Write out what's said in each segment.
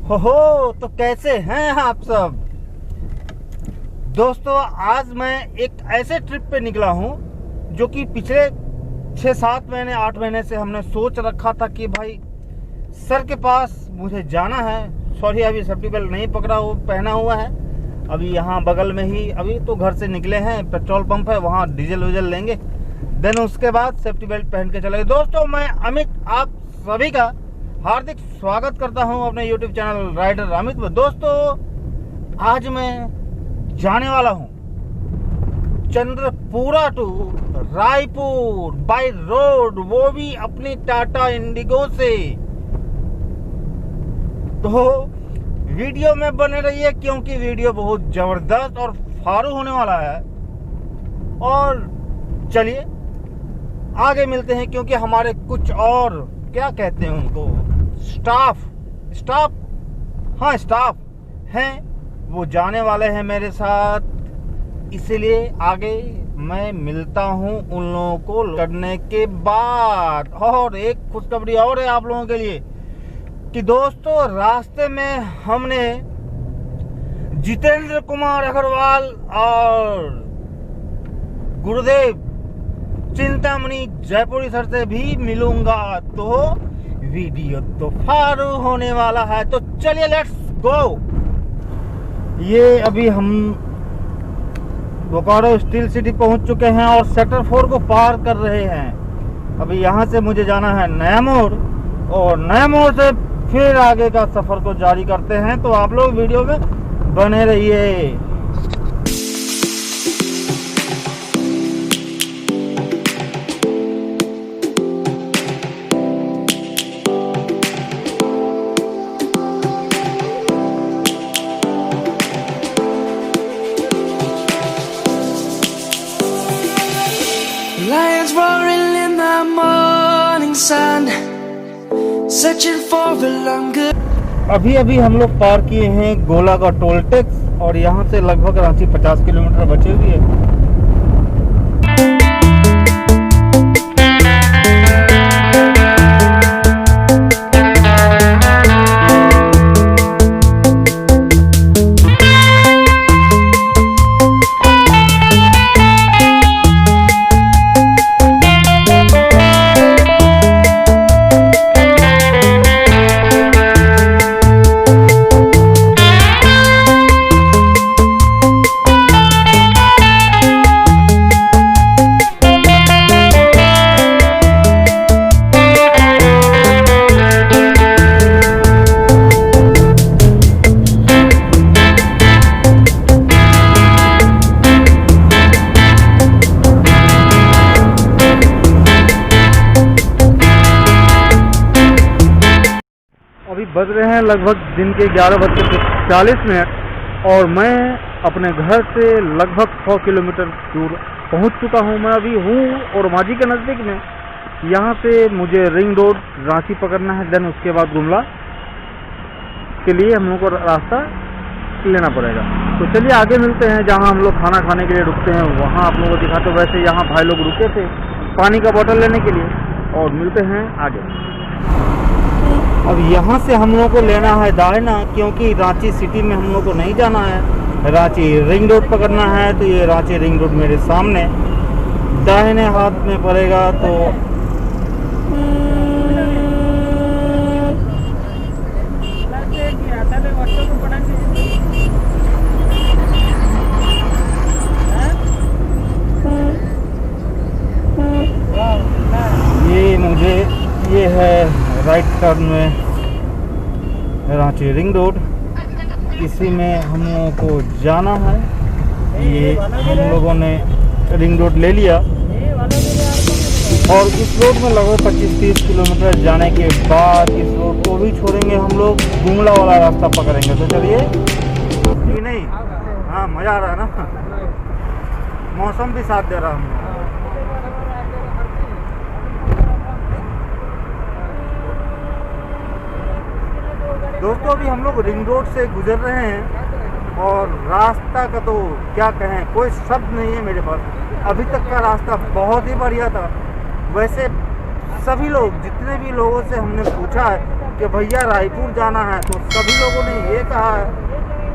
हो तो कैसे हैं आप सब दोस्तों। आज मैं एक ऐसे ट्रिप पे निकला हूं जो कि पिछले 6-7 महीने 8 महीने से हमने सोच रखा था कि भाई सर के पास मुझे जाना है। सॉरी, अभी सेफ्टी बेल्ट नहीं पहना हुआ है। अभी यहाँ बगल में ही अभी तो घर से निकले हैं, पेट्रोल पंप है, वहाँ डीजल विजल लेंगे, देन उसके बाद सेफ्टी बेल्ट पहन के चलेंगे। दोस्तों मैं अमित आप सभी का हार्दिक स्वागत करता हूं अपने YouTube चैनल राइडर अमित में। दोस्तों आज मैं जाने वाला हूं Chandrapura to Raipur by road, वो भी अपनी टाटा इंडिगो से। तो वीडियो में बने रहिए क्योंकि वीडियो बहुत जबरदस्त और फारू होने वाला है। और चलिए आगे मिलते हैं क्योंकि हमारे कुछ और क्या कहते हैं उनको स्टाफ हैं, वो जाने वाले हैं मेरे साथ। इसीलिए आगे मैं मिलता हूं उन लोगों को लड़ने के बाद। और एक खुशखबरी और है आप लोगों के लिए कि दोस्तों रास्ते में हमने जितेंद्र कुमार अग्रवाल और गुरुदेव चिंतामणि जयपुरी सर से भी मिलूंगा, तो वीडियो तो फारू होने वाला है। तो चलिए लेट्स गो। ये अभी हम बोकारो स्टील सिटी पहुंच चुके हैं और सेक्टर 4 को पार कर रहे हैं। अभी यहाँ से मुझे जाना है नया मोड़ और नया मोड़ से फिर आगे का सफर को जारी करते हैं। तो आप लोग वीडियो में बने रहिए। Lions roaring in the morning sun, searching for a longer. अभी हम लोग पार किए हैं गोला का टोल टैक्स और यहाँ से लगभग रांची 50 किलोमीटर बचे हुए है। अभी बज रहे हैं लगभग दिन के 11:40 और मैं अपने घर से लगभग 100 किलोमीटर दूर पहुंच चुका हूं। मैं अभी हूं और माझी के नज़दीक में। यहां से मुझे रिंग रोड रांची पकड़ना है, देन उसके बाद गुमला के लिए हम लोग को रास्ता लेना पड़ेगा। तो चलिए आगे मिलते हैं जहां हम लोग खाना खाने के लिए रुकते हैं, वहां आप लोगों को दिखाते। वैसे यहाँ भाई लोग रुके थे पानी का बोतल लेने के लिए, और मिलते हैं आगे। अब यहाँ से हम लोगों को लेना है दाहिना क्योंकि रांची सिटी में हम लोग को नहीं जाना है, रांची रिंग रोड पकड़ना है। तो ये रांची रिंग रोड मेरे सामने दाहिने हाथ में पड़ेगा। तो ये है राइट टर्न में रांची रिंग रोड, इसी में हम लोगों को जाना है। ये हम लोगों ने रिंग रोड ले लिया और इस रोड में लगभग 25-30 किलोमीटर जाने के बाद इस रोड को भी छोड़ेंगे, हम लोग गुमला वाला रास्ता पकड़ेंगे। तो चलिए जी, नहीं हाँ मज़ा आ रहा है ना, मौसम भी साथ दे रहा है। दोस्तों अभी हम लोग रिंग रोड से गुजर रहे हैं और रास्ता का तो क्या कहें, कोई शब्द नहीं है मेरे पास। अभी तक का रास्ता बहुत ही बढ़िया था। वैसे सभी लोग जितने भी लोगों से हमने पूछा है कि भैया रायपुर जाना है, तो सभी लोगों ने ये कहा है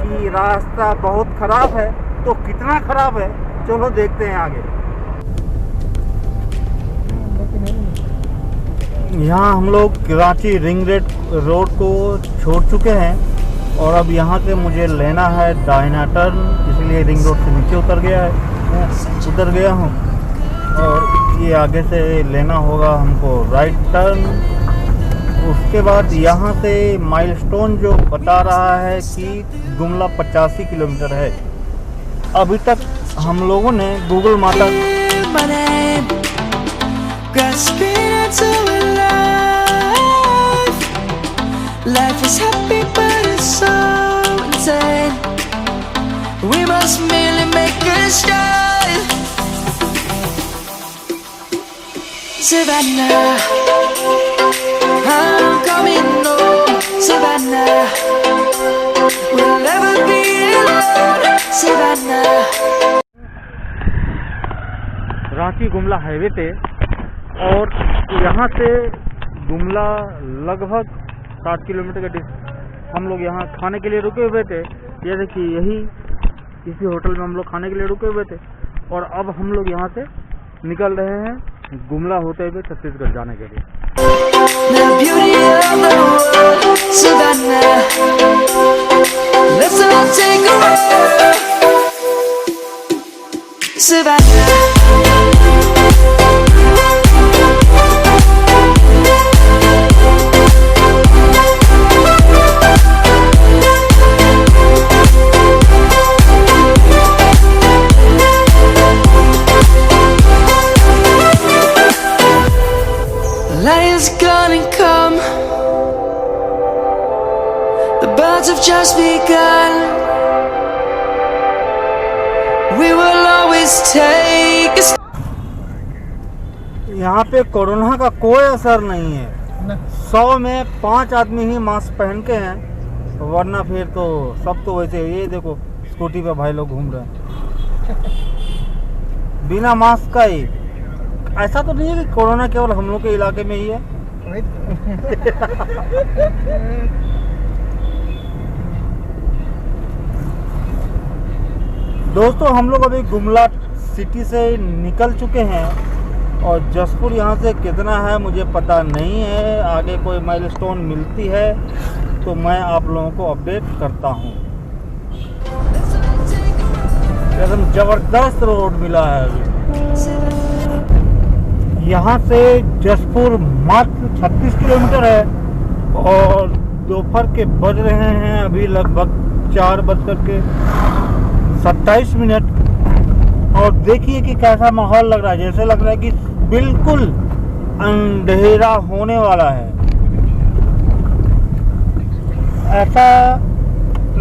कि रास्ता बहुत ख़राब है। तो कितना ख़राब है, चलो देखते हैं आगे। यहाँ हम लोग कराची रिंग रोड को छोड़ चुके हैं और अब यहाँ से मुझे लेना है दाहिना टर्न, इसलिए रिंग रोड से नीचे उतर गया हूँ और ये आगे से लेना होगा हमको राइट टर्न। उसके बाद यहाँ से माइलस्टोन जो बता रहा है कि गुमला 85 किलोमीटर है। अभी तक हम लोगों ने गूगल माता Life is happy but it's so insane. We must merely make a start. Savannah, I'm coming home. Savannah, we'll never be alone. Savannah. Ranchi Gumla highway पे, और यहाँ से गुमला लगभग 60 किलोमीटर के हम लोग यहाँ खाने के लिए रुके हुए थे। ये देखिए, यही इसी होटल में हम लोग खाने के लिए रुके हुए थे और अब हम लोग यहाँ से निकल रहे हैं गुमला होते हुए छत्तीसगढ़ जाने के लिए। The beauty of the world, Savannah. Let's all take a ride. Savannah. Lion's gonna come. The birds have just begun. We will always take a यहाँ पे कोरोना का कोई असर नहीं है। 100 में 5 आदमी ही मास्क पहन के हैं, वरना फिर तो सब तो वैसे। ये देखो स्कूटी पे भाई लोग घूम रहे हैं बिना मास्क का ही। ऐसा तो नहीं है कि कोरोना केवल हम लोग के इलाके में ही है। दोस्तों, हम लोग अभी गुमला सिटी से निकल चुके हैं और जसपुर यहाँ से कितना है मुझे पता नहीं है। आगे कोई माइलस्टोन मिलती है तो मैं आप लोगों को अपडेट करता हूँ। एकदम ज़बरदस्त रोड मिला है अभी। यहाँ से जसपुर मात्र 36 किलोमीटर है और दोपहर के बज रहे हैं अभी लगभग 4:27। और देखिए कि कैसा माहौल लग रहा है। जैसे लग रहा है कि बिल्कुल अंधेरा होने वाला है। ऐसा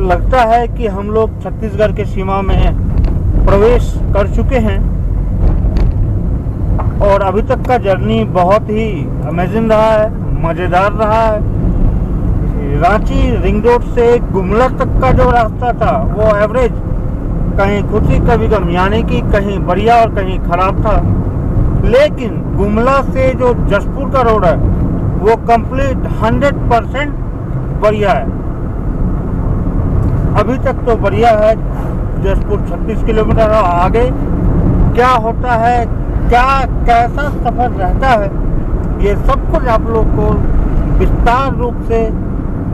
लगता है कि हम लोग छत्तीसगढ़ के सीमा में प्रवेश कर चुके हैं और अभी तक का जर्नी बहुत ही अमेजिंग रहा है, मज़ेदार रहा है। रांची रिंग रोड से गुमला तक का जो रास्ता था वो एवरेज, कहीं खुशी कभी गम, यानी कि कहीं बढ़िया और कहीं खराब था। लेकिन गुमला से जो जसपुर का रोड है वो कंप्लीट 100% बढ़िया है। अभी तक तो बढ़िया है। जसपुर 36 किलोमीटर और आगे क्या होता है, क्या कैसा सफ़र रहता है, ये सब कुछ आप लोग को विस्तार रूप से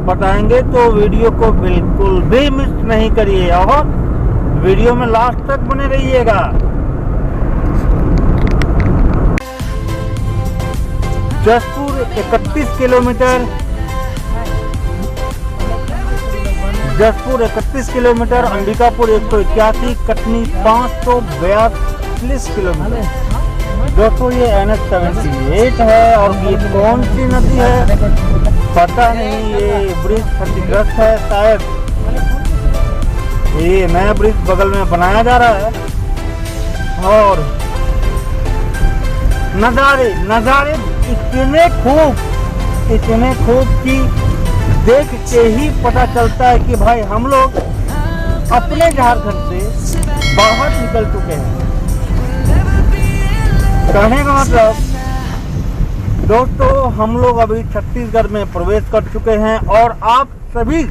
बताएंगे। तो वीडियो को बिल्कुल भी मिस नहीं करिए और वीडियो में लास्ट तक बने रहिएगा। Jaspur 31 kilometre, Jaspur 31 kilometre, Ambikapur 181, Katni 542 kilometre. दोस्तों, ये NH-78 है और ये कौन सी नदी है पता नहीं। ये ब्रिज क्षतिग्रस्त है शायद। ये नया ब्रिज बगल में बनाया जा रहा है और नज़ारे इतने खूब कि देख के ही पता चलता है कि भाई हम लोग अपने झारखंड से बाहर निकल चुके हैं। कहने का मतलब दोस्तों हम लोग अभी छत्तीसगढ़ में प्रवेश कर चुके हैं और आप सभी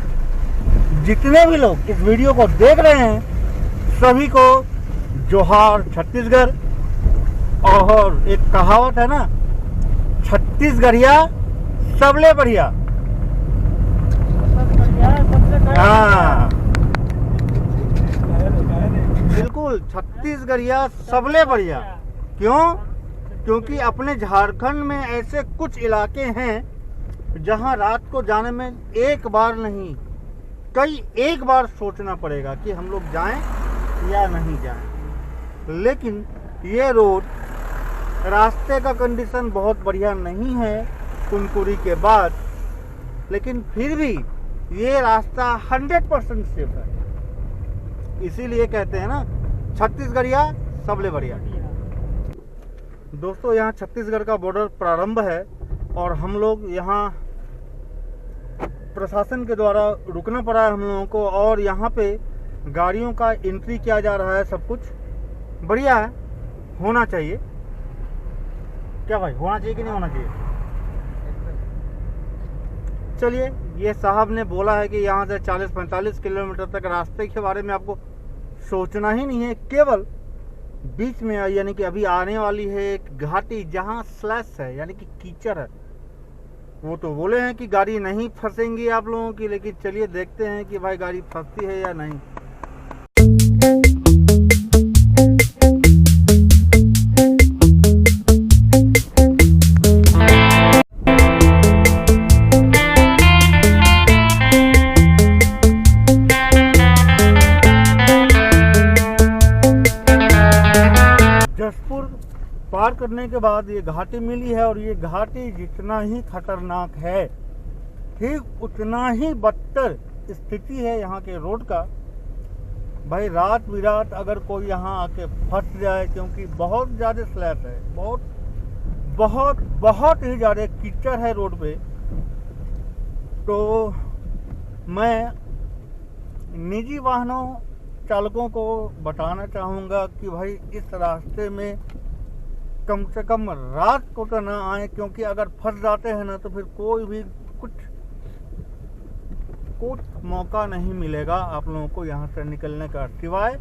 जितने भी लोग इस वीडियो को देख रहे हैं सभी को जोहार छत्तीसगढ़। और एक कहावत है ना, छत्तीसगढ़िया सबले बढ़िया। हाँ बिल्कुल, छत्तीसगढ़िया सबले बढ़िया। क्यों? क्योंकि अपने झारखंड में ऐसे कुछ इलाके हैं जहां रात को जाने में एक बार नहीं कई एक बार सोचना पड़ेगा कि हम लोग जाएं या नहीं जाएं। लेकिन ये रोड रास्ते का कंडीशन बहुत बढ़िया नहीं है कुनकुरी के बाद, लेकिन फिर भी ये रास्ता 100% सेफ है। इसीलिए कहते हैं ना, छत्तीसगढ़िया सबले बढ़िया। दोस्तों यहाँ छत्तीसगढ़ का बॉर्डर प्रारंभ है और हम लोग यहाँ प्रशासन के द्वारा रुकना पड़ा है हम लोगों को, और यहाँ पे गाड़ियों का एंट्री किया जा रहा है। सब कुछ बढ़िया है, होना चाहिए। क्या भाई, होना चाहिए कि नहीं होना चाहिए? चलिए, ये साहब ने बोला है कि यहाँ से 40-45 किलोमीटर तक रास्ते के बारे में आपको सोचना ही नहीं है। केवल बीच में यानी कि अभी आने वाली है एक घाटी जहाँ स्लैश है यानी कि कीचड़ है। वो तो बोले हैं कि गाड़ी नहीं फंसेंगी आप लोगों की, लेकिन चलिए देखते हैं कि भाई गाड़ी फंसती है या नहीं। जसपुर पार करने के बाद ये घाटी मिली है और ये घाटी जितना ही खतरनाक है ठीक उतना ही बदतर स्थिति है यहाँ के रोड का। भाई रात बिरात अगर कोई यहाँ आके फंस जाए, क्योंकि बहुत ज़्यादा स्लैप है, बहुत बहुत बहुत ही ज़्यादा कीचड़ है रोड पे। तो मैं निजी वाहनों चालकों को बताना चाहूँगा कि भाई इस रास्ते में कम से कम रात को तो ना आए, क्योंकि अगर फंस जाते हैं ना तो फिर कोई भी कुछ मौका नहीं मिलेगा आप लोगों को यहाँ से निकलने का, सिवाय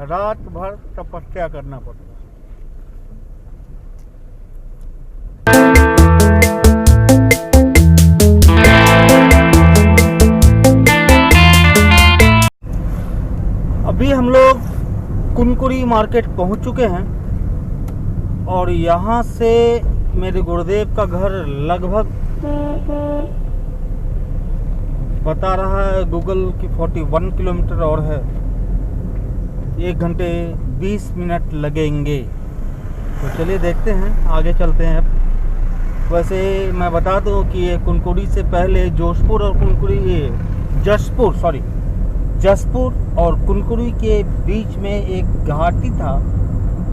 रात भर तपस्या करना पड़ता है। अभी हम लोग कुनकुरी मार्केट पहुंच चुके हैं और यहाँ से मेरे गुरुदेव का घर लगभग बता रहा है गूगल की 41 किलोमीटर और है। 1 घंटे 20 मिनट लगेंगे। तो चलिए देखते हैं, आगे चलते हैं। वैसे मैं बता दूं कि ये कुनकुरी से पहले जोशपुर और कुनकुरी, ये जसपुर और कुनकुरी के बीच में एक घाटी था।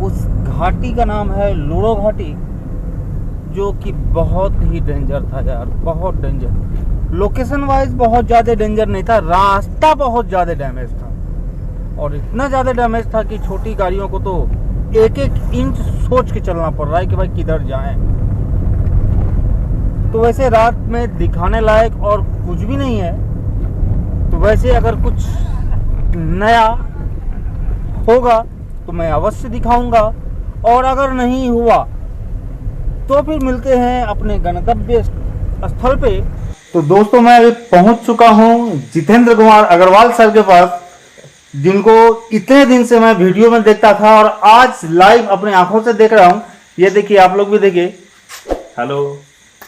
उस घाटी का नाम है लूड़ो घाटी, जो कि बहुत ही डेंजर था यार, बहुत डेंजर। लोकेशन वाइज बहुत ज़्यादा डेंजर नहीं था, रास्ता बहुत ज़्यादा डैमेज था, और इतना ज़्यादा डैमेज था कि छोटी गाड़ियों को तो 1-1 इंच सोच के चलना पड़ रहा है कि भाई किधर जाएं। तो वैसे रात में दिखाने लायक और कुछ भी नहीं है। तो वैसे अगर कुछ नया होगा तो मैं अवश्य दिखाऊंगा, और अगर नहीं हुआ तो फिर मिलते हैं अपने गंतव्य स्थल पे। तो दोस्तों मैं अभी पहुंच चुका हूं जितेंद्र कुमार अग्रवाल सर के पास, जिनको इतने दिन से मैं वीडियो में देखता था और आज लाइव अपने आंखों से देख रहा हूं। ये देखिए, आप लोग भी देखिए। हेलो।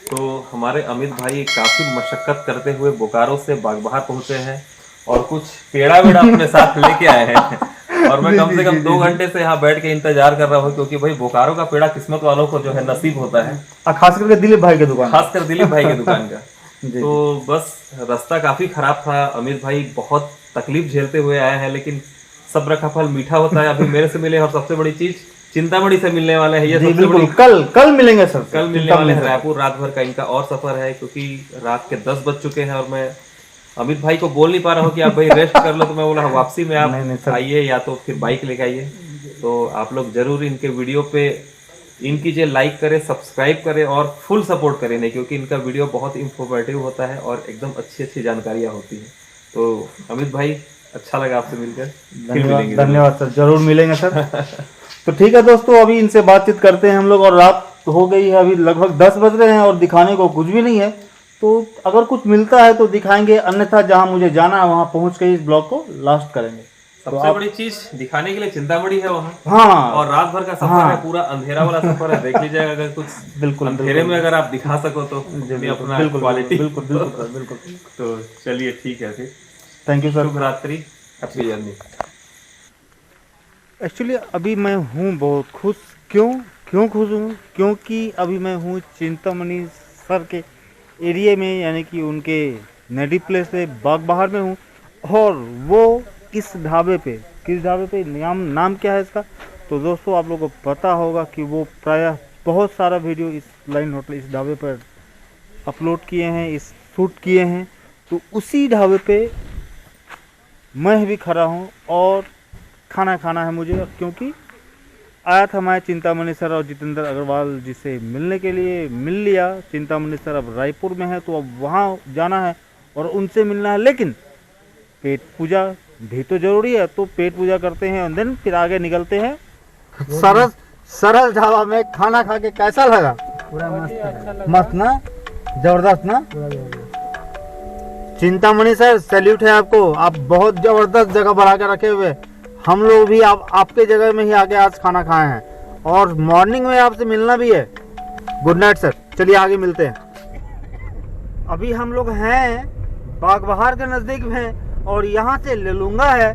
तो हमारे अमित भाई काफी मशक्कत करते हुए बोकारो से बागबाहर पहुंचे हैं और कुछ पेड़ा वेड़ा अपने साथ लेके आए हैं, और मैं कम से कम 2 घंटे से यहाँ बैठ के इंतजार कर रहा हूँ, क्योंकि भाई बोकारो का पेड़ा किस्मत वालों को जो है नसीब होता है, खास करके दिलीप भाई की दुकान, खासकर दिलीप भाई की दुकान का। तो बस रास्ता काफी खराब था। अमित भाई बहुत तकलीफ झेलते हुए आए हैं, लेकिन सब्र का फल मीठा होता है। अभी मेरे से मिले, और सबसे बड़ी चीज चिंतामणि से मिलने वाले हैं। ये सबसे बड़ी, कल मिलेंगे सर, कल मिलने वाले हैं। रायपुर रात भर का इनका और सफर है, क्योंकि रात के 10 बज चुके हैं और मैं अमित भाई को बोल नहीं पा रहा हूँ कि आप भाई रेस्ट कर लो। तो मैं बोला वापसी में आप आइए, या तो फिर बाइक लेके आइए। तो आप लोग जरूर इनके वीडियो पे इनकी जो लाइक करे, सब्सक्राइब करे और फुल सपोर्ट करें नहीं, क्योंकि इनका वीडियो बहुत इंफॉर्मेटिव होता है और एकदम अच्छी जानकारियाँ होती हैं। तो अमित भाई, अच्छा लगा आपसे मिलकर। धन्यवाद सर, जरूर मिलेंगे सर। तो ठीक है दोस्तों, अभी इनसे बातचीत करते हैं हम लोग, और रात हो गई है, अभी लगभग 10 बज रहे हैं और दिखाने को कुछ भी नहीं है। तो अगर कुछ मिलता है तो दिखाएंगे, अन्यथा जहां मुझे जाना है वहां पहुंच के इस ब्लॉग को लास्ट करेंगे। सबसे बड़ी चीज दिखाने के लिए चिंतामढ़ी है वहाँ। हाँ, और रात भर का सफर है, पूरा अंधेरा वाला सफर है। देख लीजिएगा, अगर कुछ बिल्कुल अंधेरे में अगर आप दिखा सको तो अपना क्वालिटी। बिल्कुल। तो चलिए ठीक है फिर, थैंक यू सर, शुभ रात्रि, हैप्पी जर्नी। एक्चुअली अभी मैं हूँ बहुत खुश। क्यों खुश हूँ? क्योंकि अभी मैं हूँ चिंतामणि सर के एरिया में, यानी कि उनके नेटिव प्लेस से बागबहार में हूँ। और वो इस ढाबे पे, किस ढाबे पे, नाम क्या है इसका? तो दोस्तों आप लोगों को पता होगा कि वो प्रायः बहुत सारा वीडियो इस लाइन होटल, इस ढाबे पर अपलोड किए हैं, इस शूट किए हैं। तो उसी ढाबे पे मैं भी खड़ा हूँ और खाना खाना है मुझे, क्योंकि आया था मैं चिंतामणि सर और जितेंद्र अग्रवाल जी से मिलने के लिए। मिल लिया। चिंतामणि सर अब रायपुर में है, तो अब वहाँ जाना है और उनसे मिलना है। लेकिन पेट पूजा भी तो जरूरी है, तो पेट पूजा करते हैं और देन फिर आगे निकलते हैं। सरल ढाबा में खाना खा के कैसा लगा? पूरा मस्त, मस्त ना, जबरदस्त ना। चिंतामणि सर सैल्यूट है आपको, आप बहुत जबरदस्त जगह बना के रखे हुए। हम लोग भी आपके जगह में ही आके आज खाना खाए हैं और मॉर्निंग में आपसे मिलना भी है। गुड नाइट सर, चलिए आगे मिलते हैं। अभी हम लोग हैं बागबहार के नज़दीक में और यहाँ से लेलूंगा है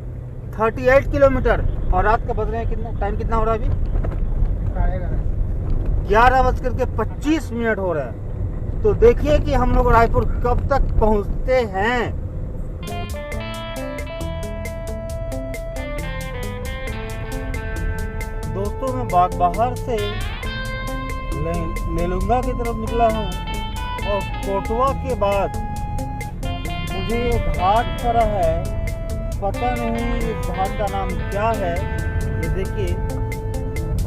38 किलोमीटर। और रात का बज रहे हैं कितना, टाइम कितना हो रहा है अभी? 11:25 हो रहा है। तो देखिए कि हम लोग रायपुर कब तक पहुँचते हैं। दोस्तों मैं बागबहार से लेलूंगा की तरफ निकला हूँ और कोटवा के बाद मुझे घाट पड़ा है, पता नहीं इस घाट का नाम क्या है, ये देखिए।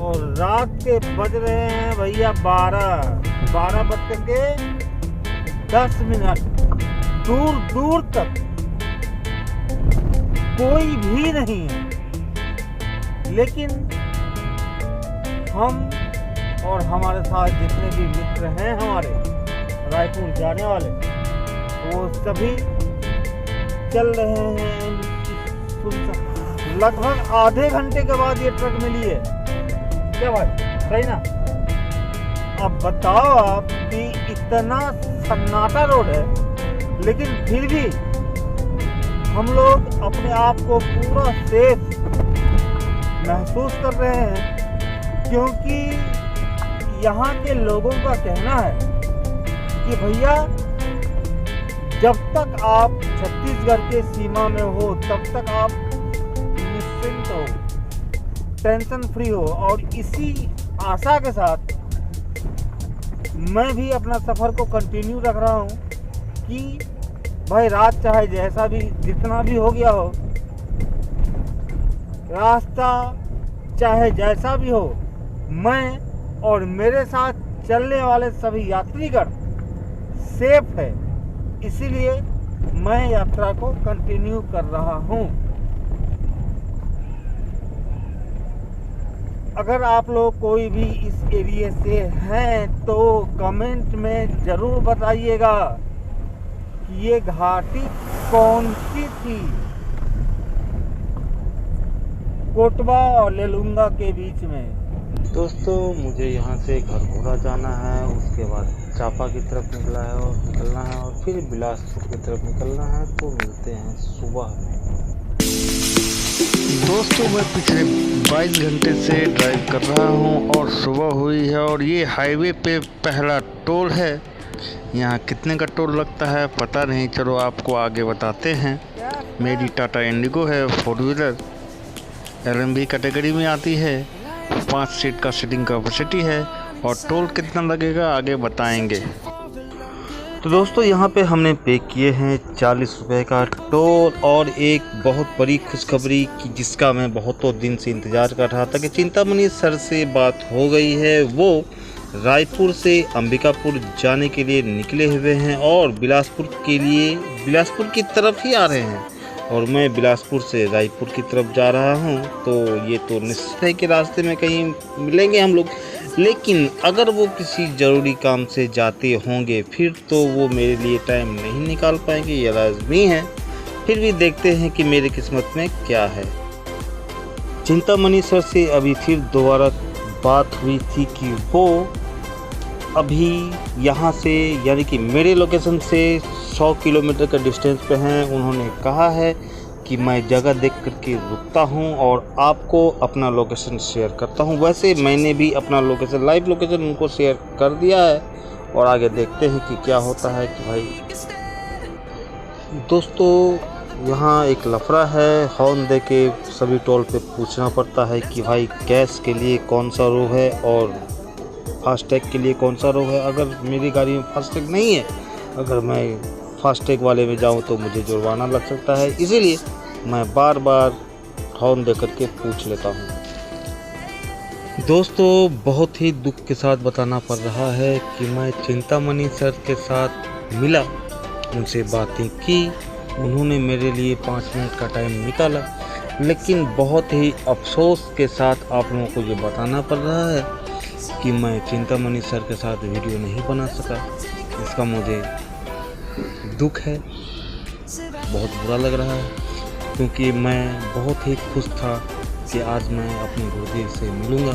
और रात के बज रहे हैं भैया 12:10। दूर दूर तक कोई भी नहीं है, लेकिन हम और हमारे साथ जितने भी मित्र हैं हमारे रायपुर जाने वाले, वो सभी चल रहे हैं। लगभग आधे घंटे के बाद ये ट्रक मिली है। क्या बात, सही ना? अब बताओ आप कि इतना सन्नाटा रोड है, लेकिन फिर भी हम लोग अपने आप को पूरा सेफ महसूस कर रहे हैं, क्योंकि यहाँ के लोगों का कहना है कि भैया जब तक आप छत्तीसगढ़ के सीमा में हो तब तक आप निश्चिंत हो, टेंशन फ्री हो। और इसी आशा के साथ मैं भी अपना सफ़र को कंटिन्यू रख रहा हूँ कि भाई रात चाहे जैसा भी, जितना भी हो गया हो, रास्ता चाहे जैसा भी हो, मैं और मेरे साथ चलने वाले सभी यात्रीगण सेफ है। इसीलिए मैं यात्रा को कंटिन्यू कर रहा हूं। अगर आप लोग कोई भी इस एरिया से हैं तो कमेंट में ज़रूर बताइएगा कि ये घाटी कौन सी थी, कोटवा और लेलूंगा के बीच में। दोस्तों मुझे यहाँ से घरघोड़ा जाना है, उसके बाद चापा की तरफ निकलना है और फिर बिलासपुर की तरफ निकलना है। तो मिलते हैं सुबह में। दोस्तों मैं पिछले 22 घंटे से ड्राइव कर रहा हूँ और सुबह हुई है और ये हाईवे पे पहला टोल है। यहाँ कितने का टोल लगता है पता नहीं, चलो आपको आगे बताते हैं। मेरी टाटा इंडिगो है, 4 व्हीलर, LMV कैटेगरी में आती है, 5 सीट का सीटिंग कैपेसिटी है। और टोल कितना लगेगा आगे बताएंगे। तो दोस्तों यहाँ पे हमने पे किए हैं 40 रुपये का टोल। और एक बहुत बड़ी खुशखबरी की जिसका मैं बहुतों दिन से इंतज़ार कर रहा था कि चिंतामणि सर से बात हो गई है। वो रायपुर से अंबिकापुर जाने के लिए निकले हुए हैं और बिलासपुर की तरफ ही आ रहे हैं। और मैं बिलासपुर से रायपुर की तरफ जा रहा हूं, तो ये तो निश्चित है कि रास्ते में कहीं मिलेंगे हम लोग। लेकिन अगर वो किसी ज़रूरी काम से जाते होंगे फिर तो वो मेरे लिए टाइम नहीं निकाल पाएंगे, ये लाज़मी है। फिर भी देखते हैं कि मेरी किस्मत में क्या है। चिंतामणि सर से अभी फिर दोबारा बात हुई थी कि वो अभी यहाँ से यानी कि मेरे लोकेशन से 100 किलोमीटर का डिस्टेंस पे हैं। उन्होंने कहा है कि मैं जगह देख करके रुकता हूँ और आपको अपना लोकेशन शेयर करता हूँ। वैसे मैंने भी अपना लोकेशन, लाइव लोकेशन उनको शेयर कर दिया है और आगे देखते हैं कि क्या होता है। कि भाई दोस्तों यहाँ एक लफड़ा है, हॉर्न दे के सभी टोल पे पूछना पड़ता है कि भाई कैश के लिए कौन सा रो है और फास्टैग के लिए कौन सा रो है। अगर मेरी गाड़ी में फास्टैग नहीं है, अगर मैं फास्टैग वाले में जाऊं तो मुझे जुर्माना लग सकता है, इसीलिए मैं बार बार हॉर्न दे करके पूछ लेता हूं। दोस्तों बहुत ही दुख के साथ बताना पड़ रहा है कि मैं चिंतामणि सर के साथ मिला, उनसे बातें की, उन्होंने मेरे लिए 5 मिनट का टाइम निकाला। लेकिन बहुत ही अफसोस के साथ आप लोगों को ये बताना पड़ रहा है कि मैं चिंतामणि सर के साथ वीडियो नहीं बना सका। इसका मुझे दुख है, बहुत बुरा लग रहा है, क्योंकि मैं बहुत ही खुश था कि आज मैं अपने गुरुदेव से मिलूँगा।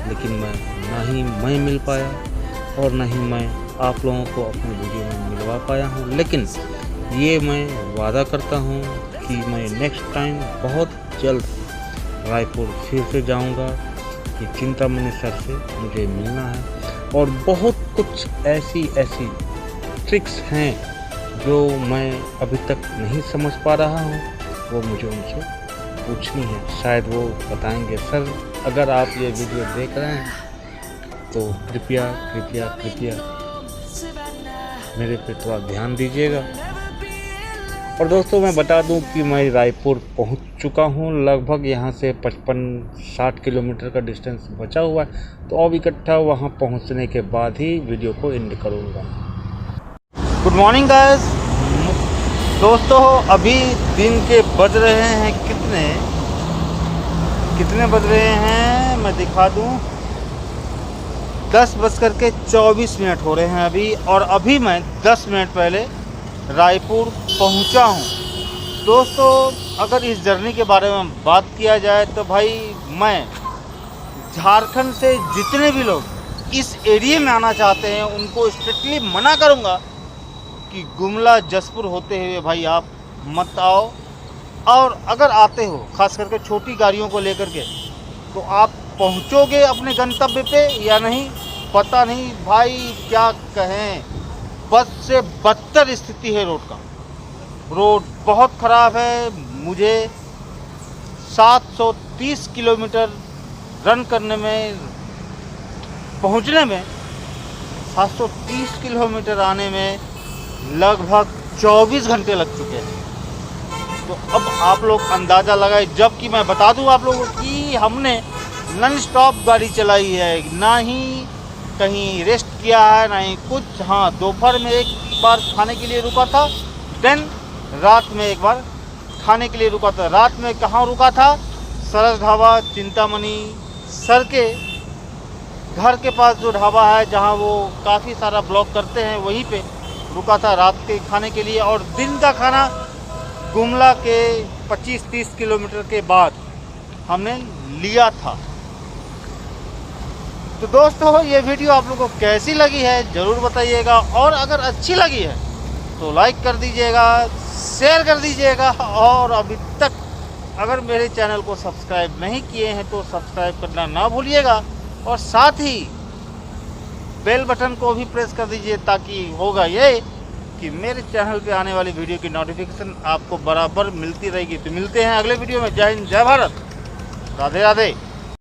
लेकिन ना ही मैं मिल पाया और ना ही मैं आप लोगों को अपने वीडियो में मिलवा पाया हूँ। लेकिन ये मैं वादा करता हूँ कि मैं नेक्स्ट टाइम बहुत जल्द रायपुर फिर से जाऊँगा कि चिंतामणि सर से मुझे मिलना है। और बहुत कुछ ऐसी ट्रिक्स हैं जो मैं अभी तक नहीं समझ पा रहा हूँ, वो मुझे उनसे पूछनी है। शायद वो बताएंगे। सर अगर आप ये वीडियो देख रहे हैं तो कृपया मेरे पे थोड़ा ध्यान दीजिएगा। और दोस्तों मैं बता दूं कि मैं रायपुर पहुंच चुका हूं। लगभग यहां से 55-60 किलोमीटर का डिस्टेंस बचा हुआ है, तो अब इकट्ठा वहां पहुंचने के बाद ही वीडियो को एंड करूंगा। Good morning guys. दोस्तों अभी दिन के बज रहे हैं कितने बज रहे हैं मैं दिखा दूं, 10:24 हो रहे हैं अभी। और अभी मैं 10 मिनट पहले रायपुर पहुंचा हूं। दोस्तों अगर इस जर्नी के बारे में बात किया जाए तो भाई मैं झारखंड से जितने भी लोग इस एरिया में आना चाहते हैं उनको स्ट्रिक्टली मना करूंगा कि गुमला जसपुर होते हुए भाई आप मत आओ। और अगर आते हो खास करके छोटी गाड़ियों को लेकर के, तो आप पहुंचोगे अपने गंतव्य पे या नहीं पता नहीं। भाई क्या कहें, बस से बदतर स्थिति है रोड बहुत ख़राब है। मुझे 730 किलोमीटर रन करने में, पहुंचने में 730 किलोमीटर आने में लगभग 24 घंटे लग चुके हैं। तो अब आप लोग अंदाज़ा लगाए, जबकि मैं बता दूं आप लोगों को कि हमने नॉन स्टॉप गाड़ी चलाई है, ना ही कहीं रेस्ट किया है ना ही कुछ। हाँ दोपहर में एक बार खाने के लिए रुका था, देन रात में एक बार खाने के लिए रुका था। रात में कहाँ रुका था? सरस ढाबा, चिंतामणि सर के घर के पास जो ढाबा है जहाँ वो काफ़ी सारा ब्लॉग करते हैं, वहीं पे रुका था रात के खाने के लिए। और दिन का खाना गुमला के 25-30 किलोमीटर के बाद हमने लिया था। तो दोस्तों ये वीडियो आप लोगों को कैसी लगी है ज़रूर बताइएगा। और अगर अच्छी लगी है तो लाइक कर दीजिएगा, शेयर कर दीजिएगा। और अभी तक अगर मेरे चैनल को सब्सक्राइब नहीं किए हैं तो सब्सक्राइब करना ना भूलिएगा। और साथ ही बेल बटन को भी प्रेस कर दीजिए, ताकि होगा ये कि मेरे चैनल पे आने वाली वीडियो की नोटिफिकेशन आपको बराबर मिलती रहेगी। तो मिलते हैं अगले वीडियो में। जय हिंद, जय भारत, राधे राधे।